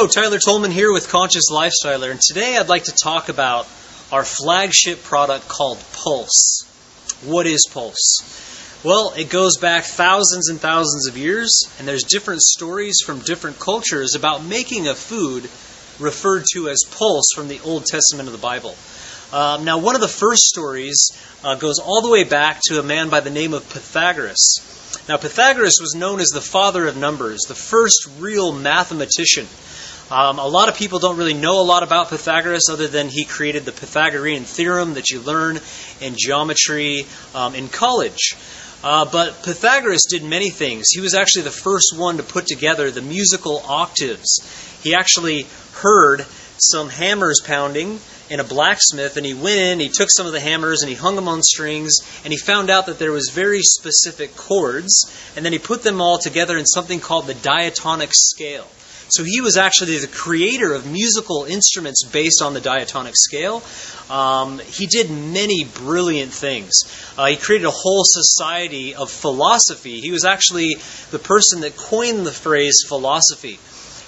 Tyler Tolman here with Conscious Lifestyler, and today I'd like to talk about our flagship product called Pulse. What is Pulse? Well, it goes back thousands and thousands of years, and there's different stories from different cultures about making a food referred to as pulse from the Old Testament of the Bible. Now, one of the first stories goes all the way back to a man by the name of Pythagoras. Now, Pythagoras was known as the father of numbers, the first real mathematician. A lot of people don't really know a lot about Pythagoras other than he created the Pythagorean theorem that you learn in geometry in college. But Pythagoras did many things. He was actually the first one to put together the musical octaves. He actually heard some hammers pounding in a blacksmith, and he went in, he took some of the hammers and he hung them on strings, and he found out that there was very specific chords, and then he put them all together in something called the diatonic scale. So he was actually the creator of musical instruments based on the diatonic scale. He did many brilliant things. He created a whole society of philosophy. He was actually the person that coined the phrase philosophy,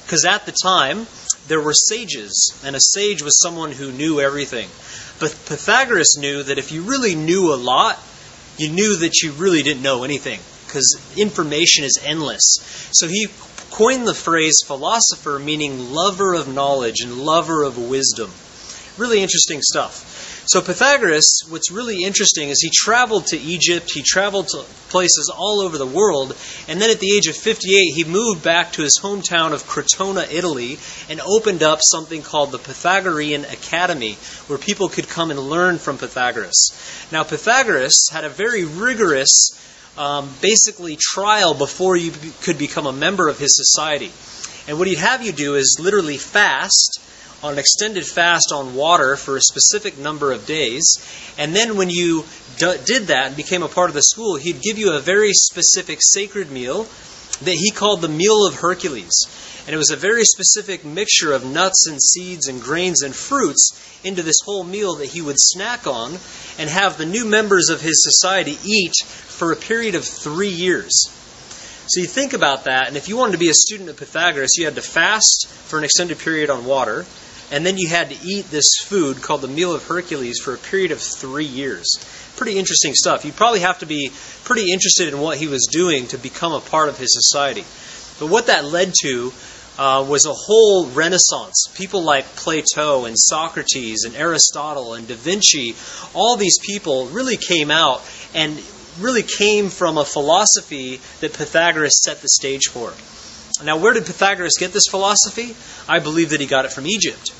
because at the time, there were sages, and a sage was someone who knew everything. But Pythagoras knew that if you really knew a lot, you knew that you really didn't know anything, because information is endless. So he coined the phrase philosopher, meaning lover of knowledge and lover of wisdom. Really interesting stuff. So Pythagoras, what's really interesting is he traveled to Egypt, he traveled to places all over the world, and then at the age of 58, he moved back to his hometown of Crotona, Italy, and opened up something called the Pythagorean Academy, where people could come and learn from Pythagoras. Now, Pythagoras had a very rigorous, basically trial before you could become a member of his society. And what he'd have you do is literally fast, on an extended fast on water for a specific number of days. And then when you did that and became a part of the school, he'd give you a very specific sacred meal that he called the meal of Hercules. And it was a very specific mixture of nuts and seeds and grains and fruits into this whole meal that he would snack on and have the new members of his society eat for a period of 3 years. So you think about that, and if you wanted to be a student of Pythagoras, you had to fast for an extended period on water, and then you had to eat this food called the meal of Hercules for a period of 3 years. Pretty interesting stuff. You'd probably have to be pretty interested in what he was doing to become a part of his society. But what that led to was a whole renaissance. People like Plato and Socrates and Aristotle and Da Vinci, all these people really came out and really came from a philosophy that Pythagoras set the stage for. Now, where did Pythagoras get this philosophy? I believe that he got it from Egypt.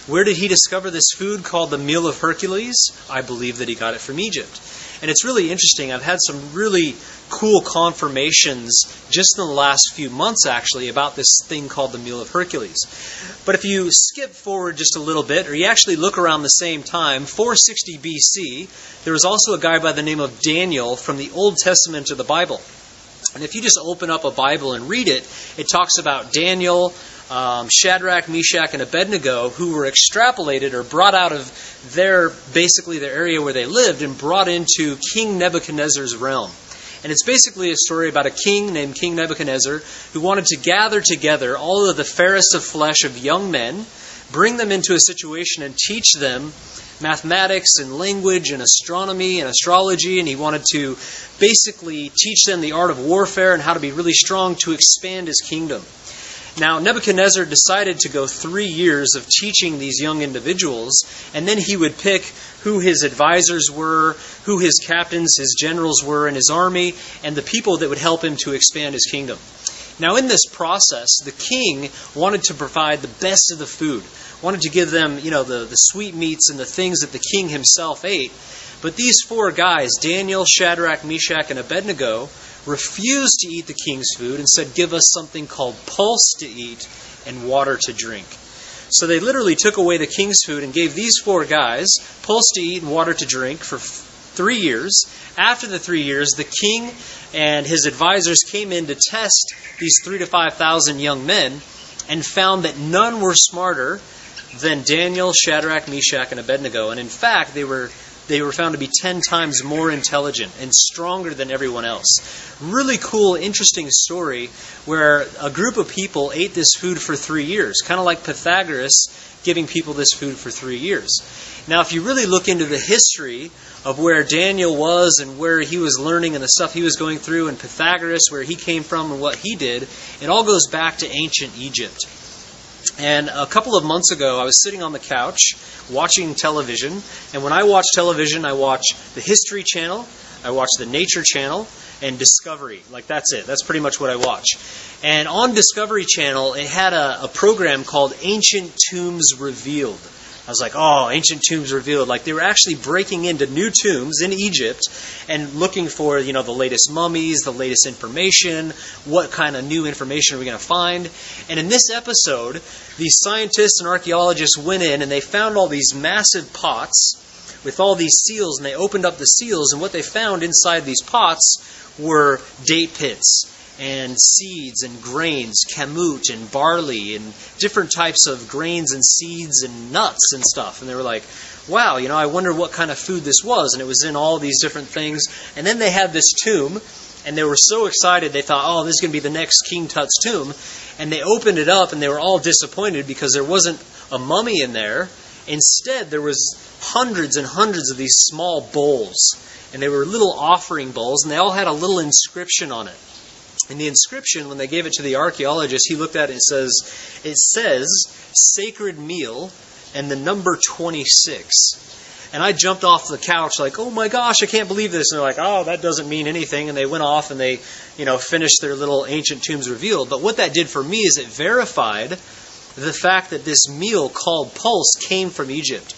Where did he discover this food called the meal of Hercules? I believe that he got it from Egypt. And it's really interesting. I've had some really cool confirmations just in the last few months, actually, about this thing called the meal of Hercules. But if you skip forward just a little bit, or you actually look around the same time, 460 BC, there was also a guy by the name of Daniel from the Old Testament of the Bible. And if you just open up a Bible and read it, it talks about Daniel, Shadrach, Meshach, and Abednego, who were extrapolated or brought out of their area where they lived and brought into King Nebuchadnezzar's realm. And it's basically a story about a king named King Nebuchadnezzar who wanted to gather together all of the fairest of flesh of young men, bring them into a situation and teach them mathematics and language and astronomy and astrology, and he wanted to basically teach them the art of warfare and how to be really strong to expand his kingdom. Now, Nebuchadnezzar decided to go 3 years of teaching these young individuals, and then he would pick who his advisors were, who his captains, his generals were in his army, and the people that would help him to expand his kingdom. Now, in this process, the king wanted to provide the best of the food, wanted to give them, the sweetmeats and the things that the king himself ate. But these 4 guys, Daniel, Shadrach, Meshach, and Abednego, refused to eat the king's food and said, "Give us something called pulse to eat and water to drink." So they literally took away the king's food and gave these 4 guys pulse to eat and water to drink for 3 years. After the 3 years, the king and his advisors came in to test these 3,000 to 5,000 young men and found that none were smarter than Daniel, Shadrach, Meshach, and Abednego. And in fact, they were they were found to be 10 times more intelligent and stronger than everyone else. Really cool, interesting story where a group of people ate this food for 3 years, kind of like Pythagoras giving people this food for 3 years. Now, if you really look into the history of where Daniel was and where he was learning and the stuff he was going through, and Pythagoras, where he came from and what he did, it all goes back to ancient Egypt. And a couple of months ago, I was sitting on the couch watching television. And when I watch television, I watch the History Channel, I watch the Nature Channel, and Discovery. Like, that's it. That's pretty much what I watch. And on Discovery Channel, it had a program called Ancient Tombs Revealed. I was like, oh, Ancient Tombs Revealed. Like, they were actually breaking into new tombs in Egypt and looking for, the latest mummies, the latest information, what kind of new information are we going to find. And in this episode, these scientists and archaeologists went in and they found all these massive pots with all these seals, and they opened up the seals, and what they found inside these pots were date pits and seeds and grains, kamut and barley and different types of grains and seeds and nuts and stuff. And they were like, wow, I wonder what kind of food this was. And it was in all these different things. And then they had this tomb, and they were so excited, they thought, oh, this is going to be the next King Tut's tomb. And they opened it up, and they were all disappointed because there wasn't a mummy in there. Instead, there was hundreds and hundreds of these small bowls. And they were little offering bowls, and they all had a little inscription on it. And the inscription, when they gave it to the archaeologist, he looked at it and it says, sacred meal, and the number 26. And I jumped off the couch like, oh my gosh, I can't believe this. And they're like, oh, that doesn't mean anything. And they went off and they, finished their little Ancient Tombs Revealed. But what that did for me is it verified the fact that this meal called pulse came from Egypt.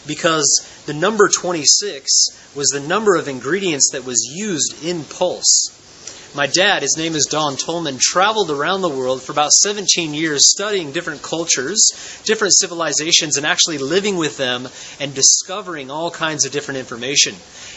Because the number 26 was the number of ingredients that was used in pulse. My dad, his name is Don Tolman, traveled around the world for about 17 years studying different cultures, different civilizations, and actually living with them and discovering all kinds of different information.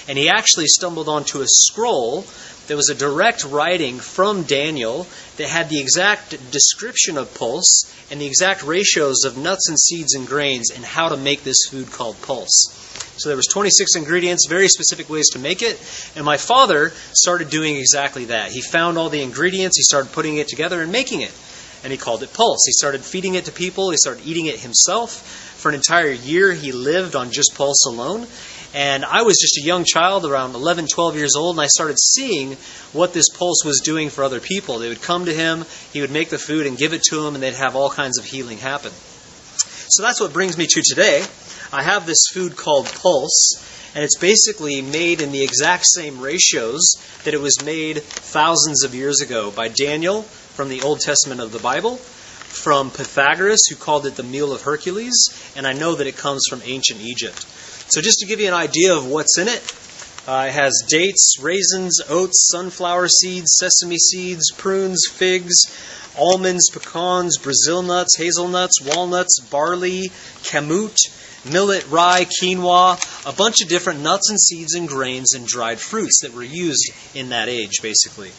And he actually stumbled onto a scroll that was a direct writing from Daniel that had the exact description of pulse and the exact ratios of nuts and seeds and grains and how to make this food called pulse. So there was 26 ingredients, very specific ways to make it. And my father started doing exactly that. He found all the ingredients, he started putting it together and making it. And he called it pulse. He started feeding it to people, he started eating it himself. For an entire year, he lived on just pulse alone. And I was just a young child, around 11, 12 years old, and I started seeing what this pulse was doing for other people. They would come to him, he would make the food and give it to them, and they'd have all kinds of healing happen. So that's what brings me to today. I have this food called pulse, and it's basically made in the exact same ratios that it was made thousands of years ago by Daniel from the Old Testament of the Bible, from Pythagoras, who called it the meal of Hercules, and I know that it comes from ancient Egypt. So just to give you an idea of what's in it, it has dates, raisins, oats, sunflower seeds, sesame seeds, prunes, figs, almonds, pecans, Brazil nuts, hazelnuts, walnuts, barley, kamut, millet, rye, quinoa, a bunch of different nuts and seeds and grains and dried fruits that were used in that age, basically.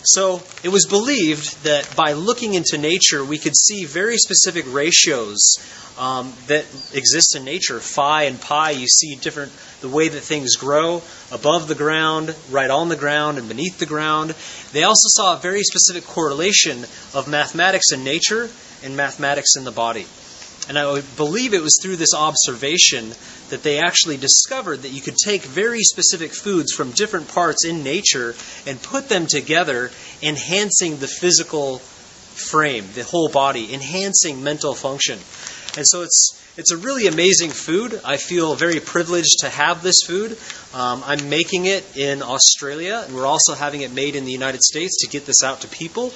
So it was believed that by looking into nature, we could see very specific ratios that exist in nature. Phi and pi, you see the way that things grow above the ground, right on the ground, and beneath the ground. They also saw a very specific correlation of mathematics in nature and mathematics in the body. And I believe it was through this observation that they actually discovered that you could take very specific foods from different parts in nature and put them together, enhancing the physical frame, the whole body, enhancing mental function. And so it's a really amazing food. I feel very privileged to have this food. I'm making it in Australia, and we're also having it made in the United States to get this out to people.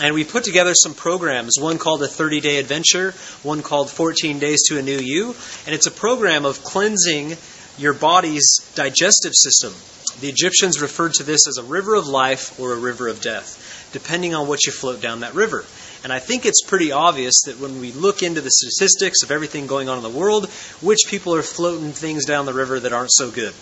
And we put together some programs, one called a 30-day adventure, one called 14 Days to a New You. And it's a program of cleansing your body's digestive system. The Egyptians referred to this as a river of life or a river of death, depending on what you float down that river. And I think it's pretty obvious that when we look into the statistics of everything going on in the world, which people are floating things down the river that aren't so good.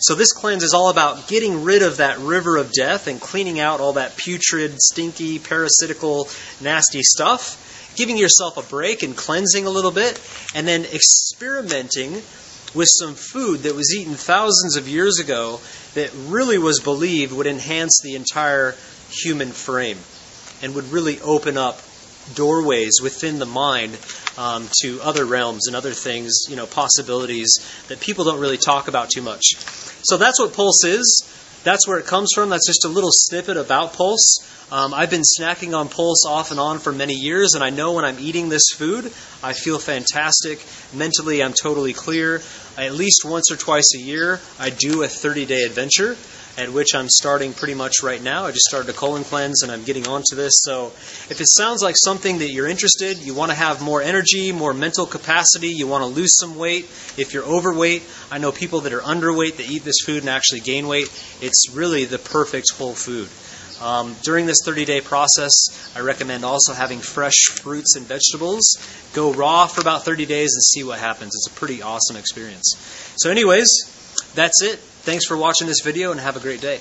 So this cleanse is all about getting rid of that river of death and cleaning out all that putrid, stinky, parasitical, nasty stuff, giving yourself a break and cleansing a little bit, and then experimenting with some food that was eaten thousands of years ago that really was believed would enhance the entire human frame and would really open up doorways within the mind to other realms and other things, possibilities that people don't really talk about too much. So that's what Pulse is. That's where it comes from. That's just a little snippet about Pulse. I've been snacking on Pulse off and on for many years, and I know when I'm eating this food, I feel fantastic. Mentally, I'm totally clear. At least once or twice a year, I do a 30-day adventure, at which I'm starting pretty much right now. I just started a colon cleanse, and I'm getting onto this. So if it sounds like something that you're interested, you want to have more energy, more mental capacity, you want to lose some weight, if you're overweight, I know people that are underweight that eat this food and actually gain weight. It's really the perfect whole food. During this 30-day process, I recommend also having fresh fruits and vegetables. Go raw for about 30 days and see what happens. It's a pretty awesome experience. So anyways, that's it. Thanks for watching this video and have a great day.